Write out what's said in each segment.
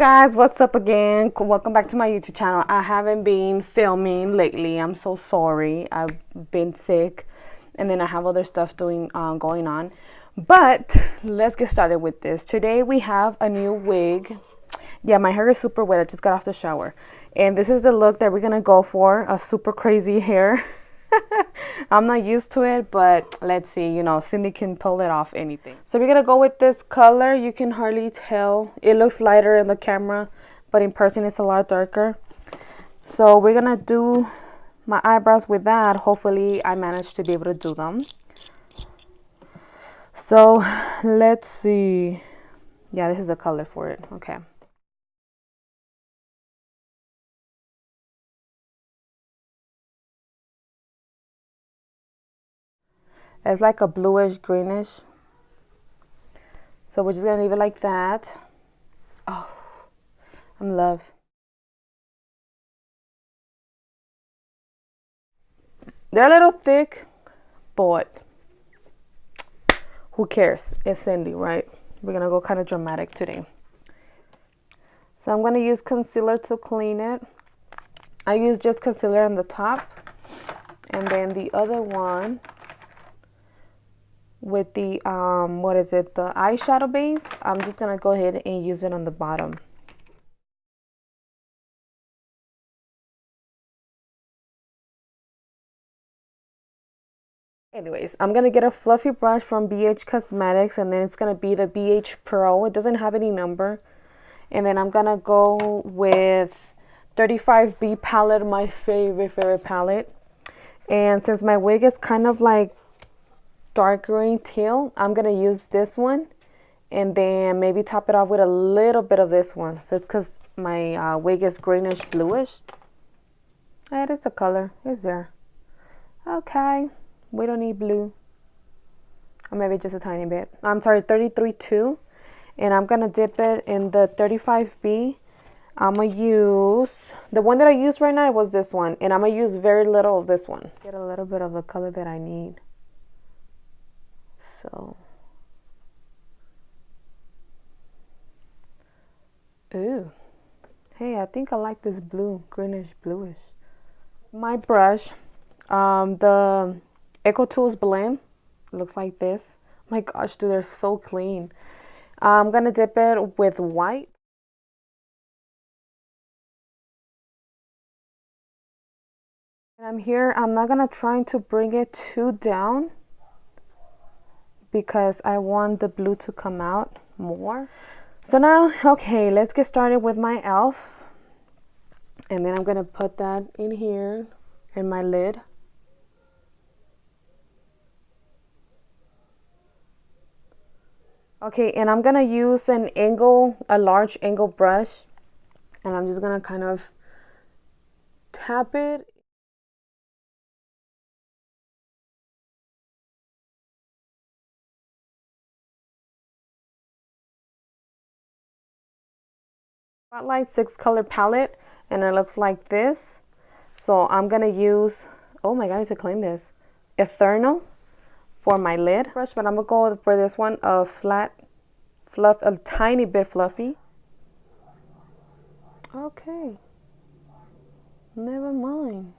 guys, what's up again? Welcome back to my YouTube channel. I haven't been filming lately. I'm so sorry. I've been sick and then I have other stuff going on. But let's get started with this. Today we have a new wig. Yeah, my hair is super wet. I just got off the shower. And this is the look that we're going to go for. A super crazy hair. I'm not used to it, but let's see, you know, Cindy can pull it off anything. So we're gonna go with this color. You can hardly tell. It looks lighter in the camera, but in person it's a lot darker. So we're gonna do my eyebrows with that. Hopefully I manage to be able to do them. So let's see. Yeah, this is a color for it. Okay. It's like a bluish greenish. So we're just gonna leave it like that. Oh, I'm in love. They're a little thick, but who cares? It's Cindy, right? We're gonna go kind of dramatic today. So I'm gonna use concealer to clean it. I use just concealer on the top, and then the other one with the what is it, the eyeshadow base, I'm just gonna go ahead and use it on the bottom. Anyways, I'm gonna get a fluffy brush from BH Cosmetics, and then it's gonna be the BH Pro. It doesn't have any number. And then I'm gonna go with 35B palette, my favorite palette. And since my wig is kind of like dark green teal, I'm gonna use this one and then maybe top it off with a little bit of this one. So it's because my wig is greenish bluish. It is a color, it's there. Okay, we don't need blue, or maybe just a tiny bit. I'm sorry, 33.2, and I'm gonna dip it in the 35B. I'm gonna use the one that I used right now was this one, and I'm gonna use very little of this one. Get a little bit of the color that I need. So, ooh, hey, I think I like this blue, greenish bluish. My brush, the Eco Tools blend, looks like this. My gosh, dude, they're so clean. I'm gonna dip it with white. And I'm not gonna try to bring it too down because I want the blue to come out more. So now, okay, let's get started with my e.l.f. And then I'm gonna put that in here in my lid. Okay, and I'm gonna use a large angle brush, and I'm just gonna kind of tap it. Spotlight 6-color palette, and it looks like this. So I'm gonna use, oh my god, I need to clean this, Eternal for my lid brush, but I'm gonna go for this one, a a tiny bit fluffy. Okay, never mind.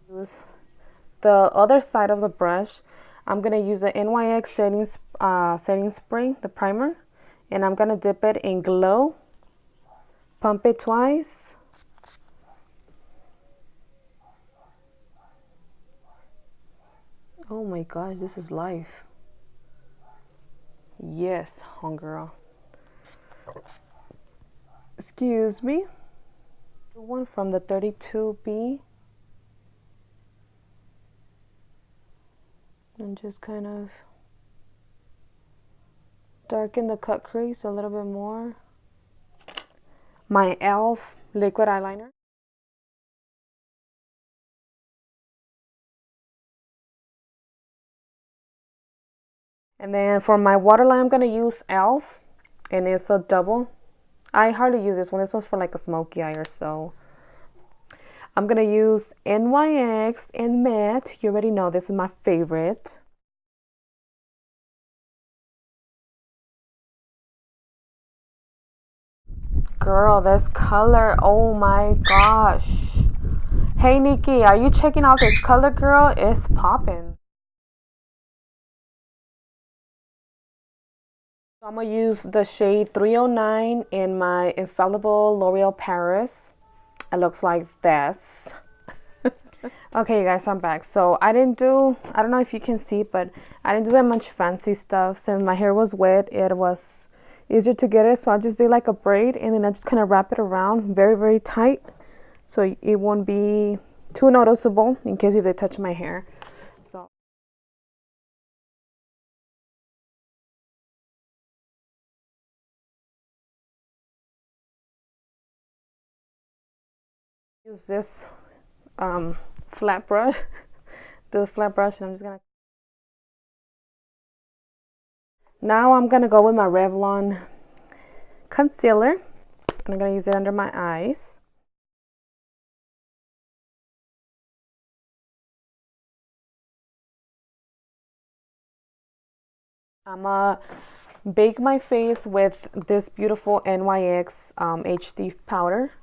Use the other side of the brush. I'm gonna use the NYX setting spray, the primer, and I'm gonna dip it in Glow. Pump it twice. Oh my gosh, this is life. Yes, homegirl. Excuse me. The one from the 32B. And just kind of darken the cut crease a little bit more. My e.l.f. liquid eyeliner. And then for my waterline, I'm gonna use e.l.f. and it's a double. I hardly use this one. This one's for like a smoky eye or so. I'm gonna use NYX and matte. You already know this is my favorite. Girl, this color, oh my gosh. Hey Nikki, are you checking out this color, girl? It's popping. So I'm gonna use the shade 309 in my Infallible L'Oreal Paris. It looks like this. Okay, you guys, I'm back. So I don't know if you can see, but I didn't do that much fancy stuff. Since my hair was wet, it was easier to get it. So I just did like a braid, and then I just kind of wrap it around very, very tight. So it won't be too noticeable in case if they touch my hair. So use this flat brush, the flat brush, and I'm just gonna. Now I'm gonna go with my Revlon concealer, and I'm gonna use it under my eyes. I'm gonna bake my face with this beautiful NYX HD powder,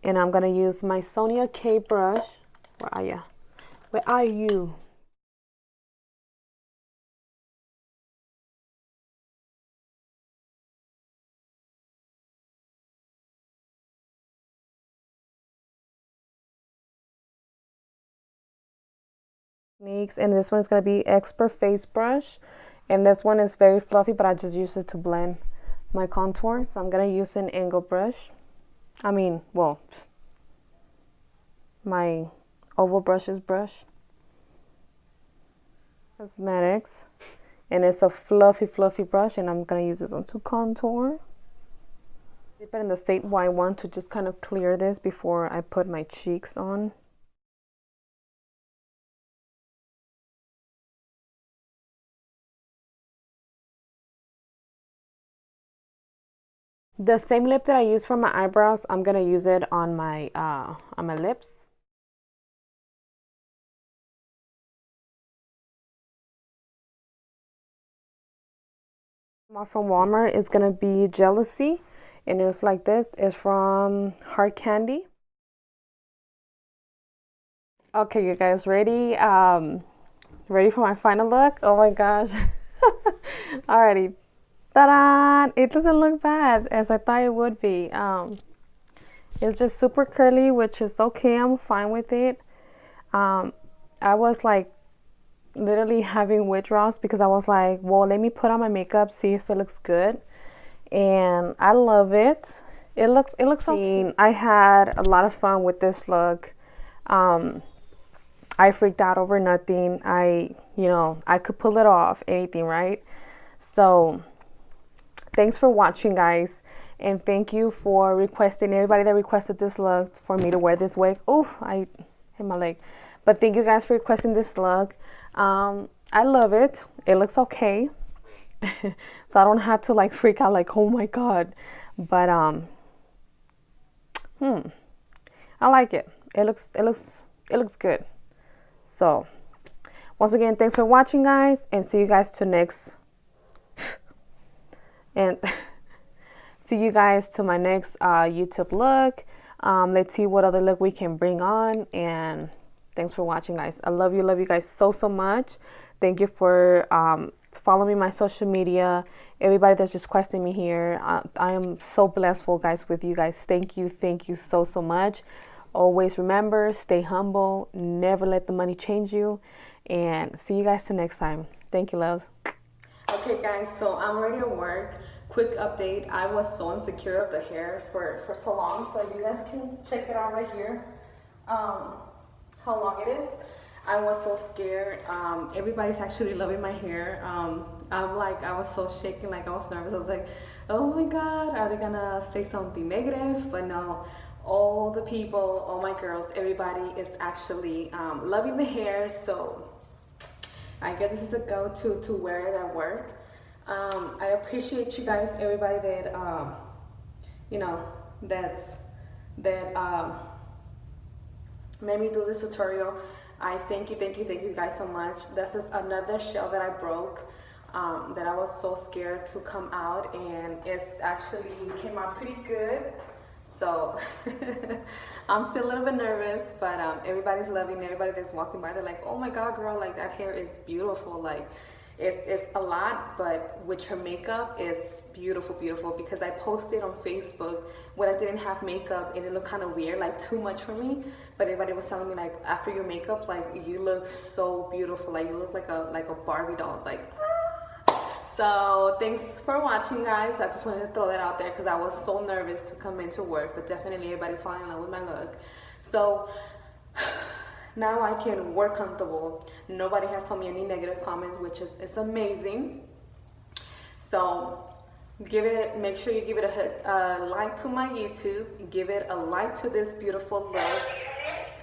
and I'm gonna use my Sonia K brush. Where are you? Where are you? And this one is gonna be Expert Face Brush, and this one is very fluffy, but I just use it to blend my contour. So I'm gonna use an angle brush. I mean, well, my oval brushes brush. Cosmetics, and it's a fluffy brush, and I'm gonna use this one to contour. Dip it in the State White one to just kind of clear this before I put my cheeks on. The same lip that I use for my eyebrows, I'm gonna use it on my lips. From Walmart is gonna be Jealousy, and it's like this. It's from Hard Candy. Okay, you guys ready? Ready for my final look? Oh my gosh! Alrighty, ta-da! It doesn't look bad as I thought it would be. It's just super curly, which is okay. I'm fine with it. I was like literally having withdrawals because I was like, well, let me put on my makeup, see if it looks good, and I love it. It looks okay. I had a lot of fun with this look. I freaked out over nothing. I could pull it off, anything, right? So thanks for watching, guys, and thank you for requesting, everybody that requested this look for me to wear this wig. Oh, I hit my leg. But thank you guys for requesting this look. I love it. It looks okay. So I don't have to like freak out like, oh my god. But I like it. It looks good. So once again, thanks for watching, guys, and see you guys to next and see you guys to my next YouTube look. Let's see what other look we can bring on, and thanks for watching, guys. I love you guys so much. Thank you for following me my social media, everybody that's just requesting me here. I am so blessful, guys, with you guys. Thank you so much. Always remember, stay humble, never let the money change you, and see you guys till next time. Thank you, loves. Okay, guys, so I'm ready to work. Quick update. I was so insecure of the hair for so long, but you guys can check it out right here. How long it is. I was so scared. Everybody's actually loving my hair. I was so shaking, like I was nervous. I was like, oh my god, are they gonna say something negative? But no, all the people, all my girls, everybody is actually loving the hair. So I guess this is a go-to to wear it at work. I appreciate you guys, everybody that that made me do this tutorial. I thank you guys so much. This is another shell that I broke. that I was so scared to come out, and it's actually came out pretty good. So I'm still a little bit nervous, but everybody's loving it. Everybody that's walking by, they're like, oh my God, girl, like that hair is beautiful. Like it's a lot, but with your makeup, it's beautiful, beautiful. Because I posted on Facebook when I didn't have makeup and it looked kind of weird, like too much for me. But everybody was telling me like, after your makeup, like you look so beautiful. Like you look like a Barbie doll. Like, so thanks for watching, guys. I just wanted to throw that out there because I was so nervous to come into work, but definitely everybody's falling in love with my look. So now I can work comfortable. Nobody has told me any negative comments, which is it's amazing. So make sure you give it a like to my YouTube, give it a like to this beautiful look,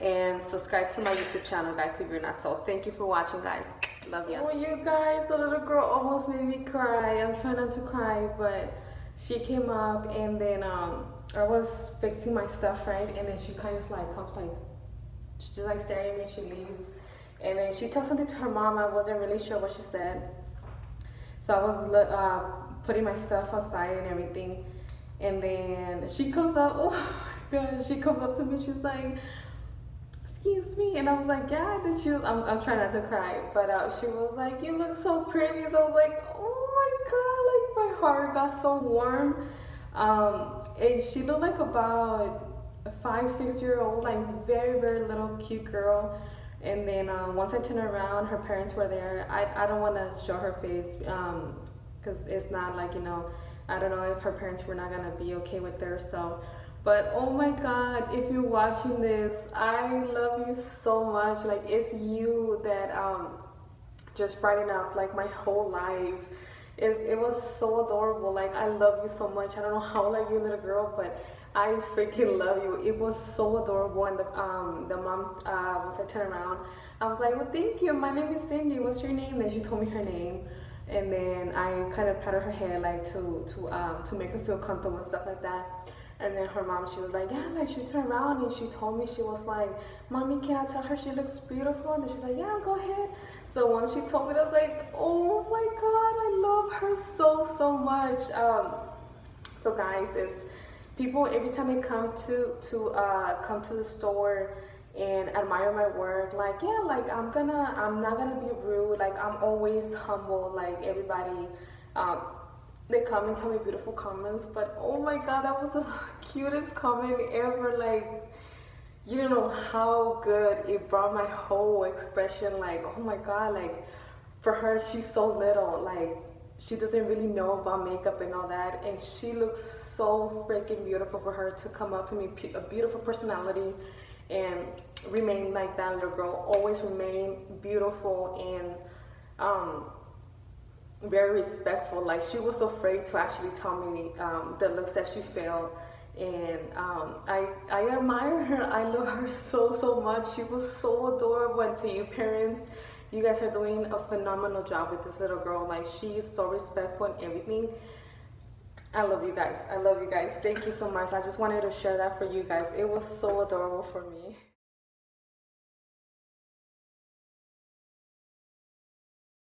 and subscribe to my YouTube channel, guys, if you're not. So thank you for watching, guys. Love you. Oh, you guys, a little girl almost made me cry. I'm trying not to cry, but she came up, and then I was fixing my stuff, right? And then she kind of like comes like, she's just like staring at me. She leaves, and then she tells something to her mom. I wasn't really sure what she said, so I was putting my stuff aside and everything, and then she comes up. Oh my God, she comes up to me. She's like, excuse me, and I was like, yeah. Then she was, I'm trying not to cry, but she was like, you look so pretty. So I was like, oh my God, like my heart got so warm. And she looked like about a 5-6-year-old, like very, very little cute girl. And then once I turned around, her parents were there. I don't want to show her face because it's not like, you know, I don't know if her parents were not gonna be okay with her. So, but oh my God, if you're watching this, I love you so much. Like it's you that just brightened up like my whole life. It was so adorable. Like I love you so much. I don't know how old are you, little girl, but I freaking love you. It was so adorable. And the mom, once I turned around, I was like, well, thank you. My name is Cindy. What's your name? Then she told me her name. And then I kind of patted her head like to make her feel comfortable and stuff like that. And then her mom, she was like, yeah, like she turned around and she told me, she was like, Mommy, can I tell her she looks beautiful? And then she's like, yeah, go ahead. So once she told me, I was like, oh my God, I love her so, so much. So guys, it's people, every time they come to the store and admire my work, like, yeah, like I'm not gonna be rude. Like I'm always humble, like everybody, they come and tell me beautiful comments, but oh my God, that was the cutest comment ever. Like, you don't know how good it brought my whole expression. Like, oh my God, like for her, she's so little, like she doesn't really know about makeup and all that, and she looks so freaking beautiful. For her to come out to me, a beautiful personality, and remain like that little girl, always remain beautiful and very respectful. Like she was afraid to actually tell me the looks that she felt, and I admire her. I love her so, so much. She was so adorable. And to you parents, you guys are doing a phenomenal job with this little girl. Like she's so respectful and everything. I love you guys. I love you guys. Thank you so much. I just wanted to share that for you guys. It was so adorable for me.